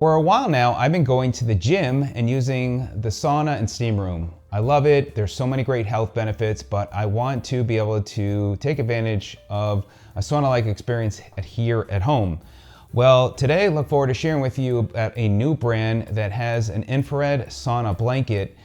For a while now, I've been going to the gym and using the sauna and steam room. I love it. There's so many great health benefits, but I want to be able to take advantage of a sauna-like experience here at home. Well, today I look forward to sharing with you about a new brand that has an infrared sauna blanket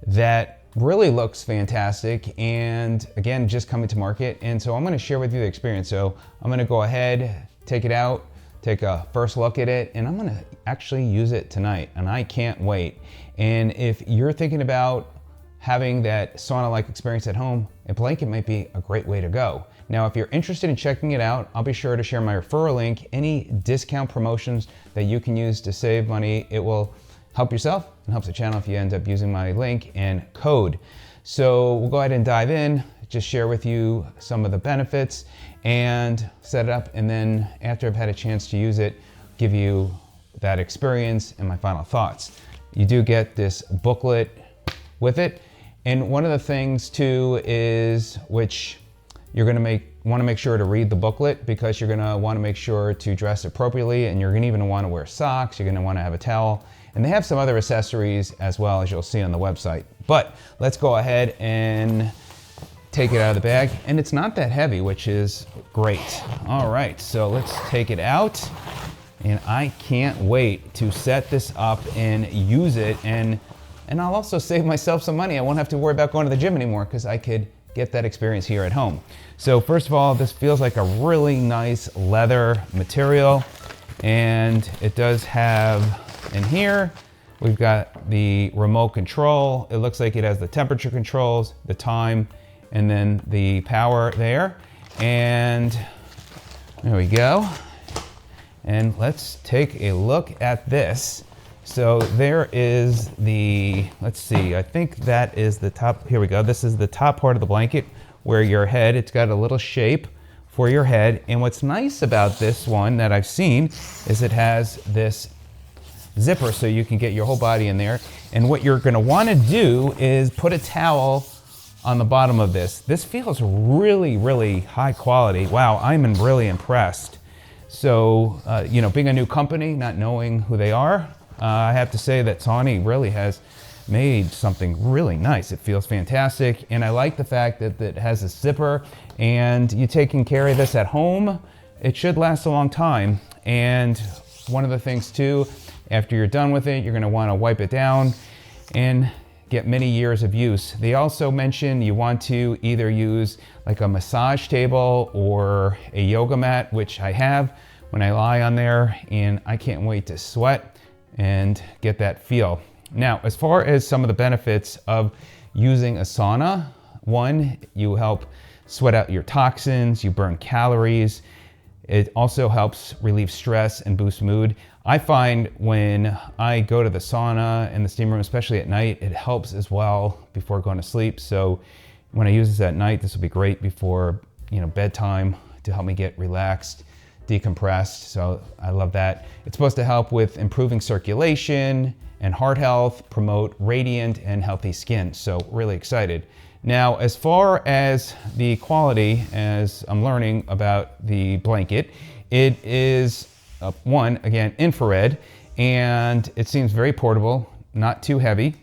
that really looks fantastic, and again, just coming to market. And so I'm going to share with you the experience. So I'm going to go ahead, take it out, take a first look at it, and I'm gonna actually use it tonight, and I can't wait. And if you're thinking about having that sauna-like experience at home, a blanket might be a great way to go. Now, if you're interested in checking it out, I'll be sure to share my referral link, any discount promotions that you can use to save money. It will help yourself and helps the channel if you end up using my link and code. So we'll go ahead and dive in, just share with you some of the benefits and set it up, and then after I've had a chance to use it, give you that experience and my final thoughts. You do get this booklet with it, and one of the things too is, which you're gonna want to make sure to read the booklet, because you're gonna want to make sure to dress appropriately, and you're gonna even want to wear socks, you're gonna want to have a towel, and they have some other accessories as well, as you'll see on the website. But let's go ahead and take it out of the bag, and it's not that heavy, which is great. All right, so let's take it out, and I can't wait to set this up and use it, and I'll also save myself some money. I won't have to worry about going to the gym anymore, because I could get that experience here at home. So first of all, this feels like a really nice leather material, and it does have in here, we've got the remote control. It looks like it has the temperature controls, the time, and then the power there. And there we go. And let's take a look at this. So there is the, let's see, I think that is the top, here we go. This is the top part of the blanket where your head, it's got a little shape for your head. And what's nice about this one that I've seen is it has this zipper so you can get your whole body in there. And what you're gonna wanna do is put a towel on the bottom of this. This feels really, really high quality. Wow, I'm really impressed. So, you know, being a new company, not knowing who they are, I have to say that Saunny really has made something really nice. It feels fantastic, and I like the fact that it has a zipper, and you taking care of this at home, it should last a long time. And one of the things too, after you're done with it, you're gonna wanna wipe it down and get many years of use. They also mention you want to either use like a massage table or a yoga mat, which I have when I lie on there, and I can't wait to sweat and get that feel. Now, as far as some of the benefits of using a sauna, one, you help sweat out your toxins, you burn calories. It also helps relieve stress and boost mood. I find when I go to the sauna and the steam room, especially at night, it helps as well before going to sleep. So when I use this at night, this will be great before, you know, bedtime to help me get relaxed, decompressed. So I love that. It's supposed to help with improving circulation and heart health, promote radiant and healthy skin. So really excited. Now, as far as the quality, as I'm learning about the blanket, it is one, again, infrared, and it seems very portable, not too heavy.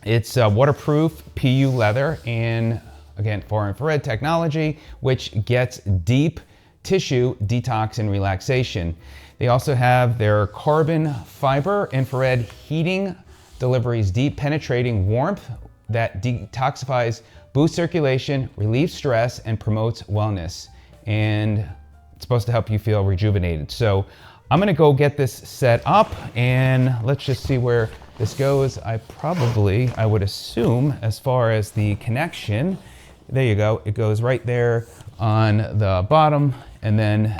It's waterproof PU leather, and again, for infrared technology, which gets deep tissue detox and relaxation. They also have their carbon fiber infrared heating, delivers deep penetrating warmth that detoxifies, boosts circulation, relieves stress, and promotes wellness. And it's supposed to help you feel rejuvenated. So I'm gonna go get this set up, and let's just see where this goes. I would assume, as far as the connection, there you go. It goes right there on the bottom, and then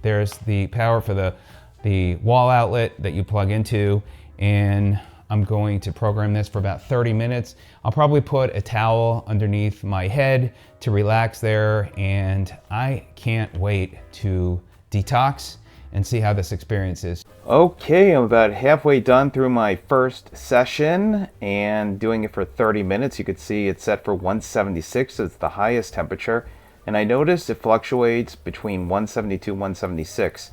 there's the power for the wall outlet that you plug into, and I'm going to program this for about 30 minutes. I'll probably put a towel underneath my head to relax there, and I can't wait to detox and see how this experience is. Okay, I'm about halfway done through my first session and doing it for 30 minutes. You can see it's set for 176, so it's the highest temperature. And I noticed it fluctuates between 172 and 176.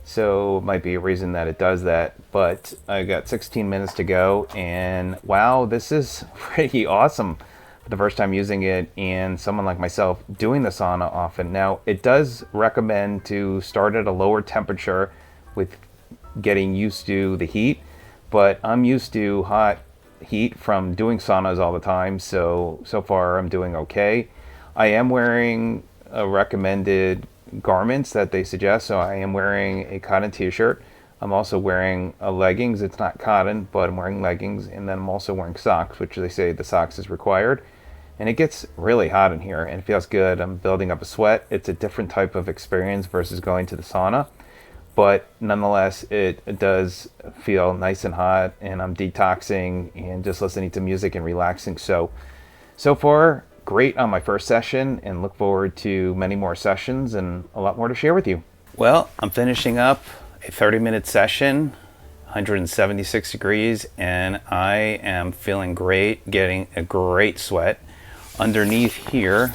So it might be a reason that it does that. But I got 16 minutes to go, and wow, this is pretty awesome for the first time using it, and someone like myself doing the sauna often. Now, it does recommend to start at a lower temperature with getting used to the heat, but I'm used to hot heat from doing saunas all the time, so far I'm doing okay. I am wearing recommended garments that they suggest, so I am wearing a cotton t-shirt. I'm also wearing leggings. It's not cotton, but I'm wearing leggings, and then I'm also wearing socks, which they say the socks is required. And it gets really hot in here, and it feels good. I'm building up a sweat. It's a different type of experience versus going to the sauna, but nonetheless, it does feel nice and hot, and I'm detoxing and just listening to music and relaxing. So far, great on my first session, and look forward to many more sessions and a lot more to share with you. Well, I'm finishing up a 30-minute session, 176 degrees, and I am feeling great, getting a great sweat. Underneath here,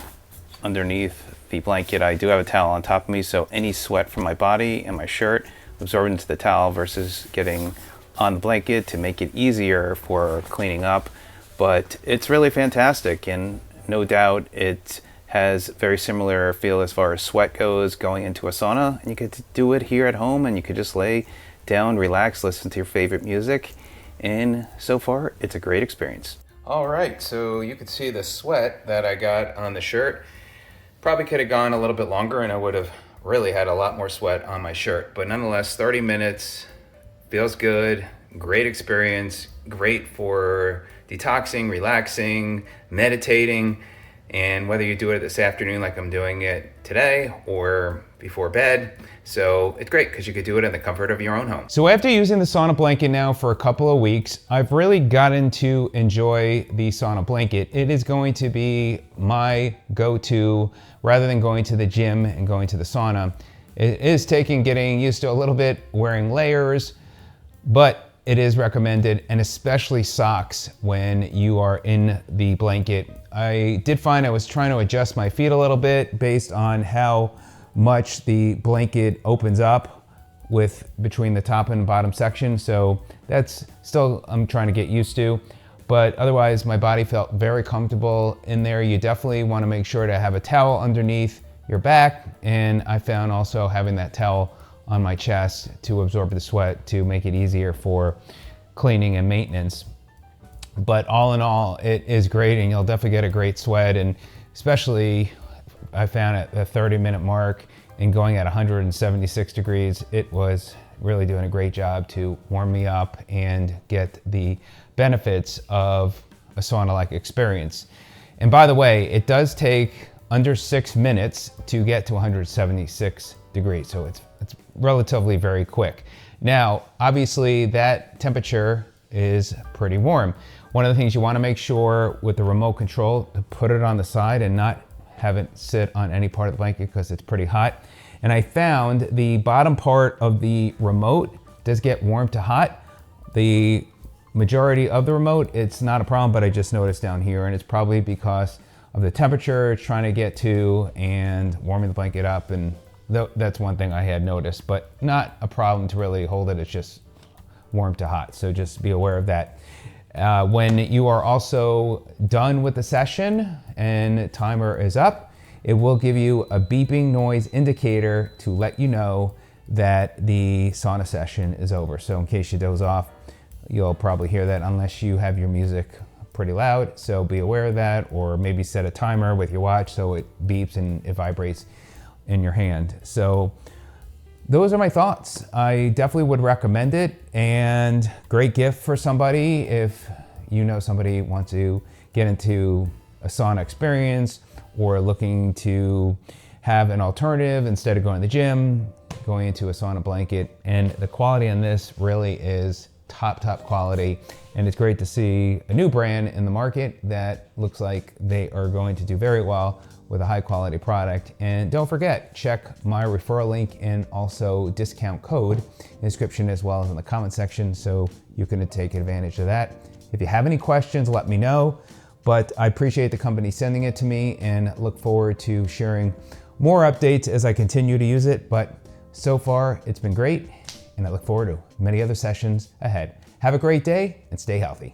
underneath the blanket, I do have a towel on top of me, so any sweat from my body and my shirt absorbed into the towel versus getting on the blanket to make it easier for cleaning up. But it's really fantastic, and no doubt it has very similar feel as far as sweat goes going into a sauna, and you get to do it here at home, and you could just lay down, relax, listen to your favorite music, and so far it's a great experience. All right, so you could see the sweat that I got on the shirt. Probably could have gone a little bit longer, and I would have really had a lot more sweat on my shirt, but nonetheless, 30 minutes, feels good, great experience, great for detoxing, relaxing, meditating, and whether you do it this afternoon like I'm doing it today or before bed. So it's great because you could do it in the comfort of your own home. So after using the sauna blanket now for a couple of weeks, I've really gotten to enjoy the sauna blanket. It is going to be my go-to rather than going to the gym and going to the sauna. It is getting used to a little bit wearing layers, but it is recommended, and especially socks when you are in the blanket. I did find I was trying to adjust my feet a little bit based on how much the blanket opens up with between the top and bottom section. So that's still, I'm trying to get used to, but otherwise my body felt very comfortable in there. You definitely want to make sure to have a towel underneath your back. And I found also having that towel on my chest to absorb the sweat to make it easier for cleaning and maintenance. But all in all, it is great, and you'll definitely get a great sweat. And especially I found at the 30-minute mark and going at 176 degrees, it was really doing a great job to warm me up and get the benefits of a sauna-like experience. And by the way, it does take under 6 minutes to get to 176 degrees. So it's relatively very quick. Now, obviously that temperature is pretty warm. One of the things you want to make sure with the remote control to put it on the side and not have it sit on any part of the blanket because it's pretty hot. And I found the bottom part of the remote does get warm to hot. The majority of the remote, it's not a problem, but I just noticed down here, and it's probably because of the temperature it's trying to get to and warming the blanket up. And that's one thing I had noticed, but not a problem to really hold it. It's just warm to hot. So just be aware of that. When you are also done with the session and the timer is up, it will give you a beeping noise indicator to let you know that the sauna session is over. So in case you doze off, you'll probably hear that unless you have your music pretty loud. So be aware of that, or maybe set a timer with your watch so it beeps and it vibrates in your hand. So those are my thoughts. I definitely would recommend it, and great gift for somebody if you know somebody wants to get into a sauna experience or looking to have an alternative instead of going to the gym, going into a sauna blanket. And the quality on this really is top quality, and it's great to see a new brand in the market that looks like they are going to do very well with a high quality product. And don't forget, check my referral link and also discount code in the description as well as in the comment section so you can take advantage of that. If you have any questions, let me know, but I appreciate the company sending it to me and look forward to sharing more updates as I continue to use it. But So far, it's been great, and I look forward to many other sessions ahead. Have a great day and stay healthy.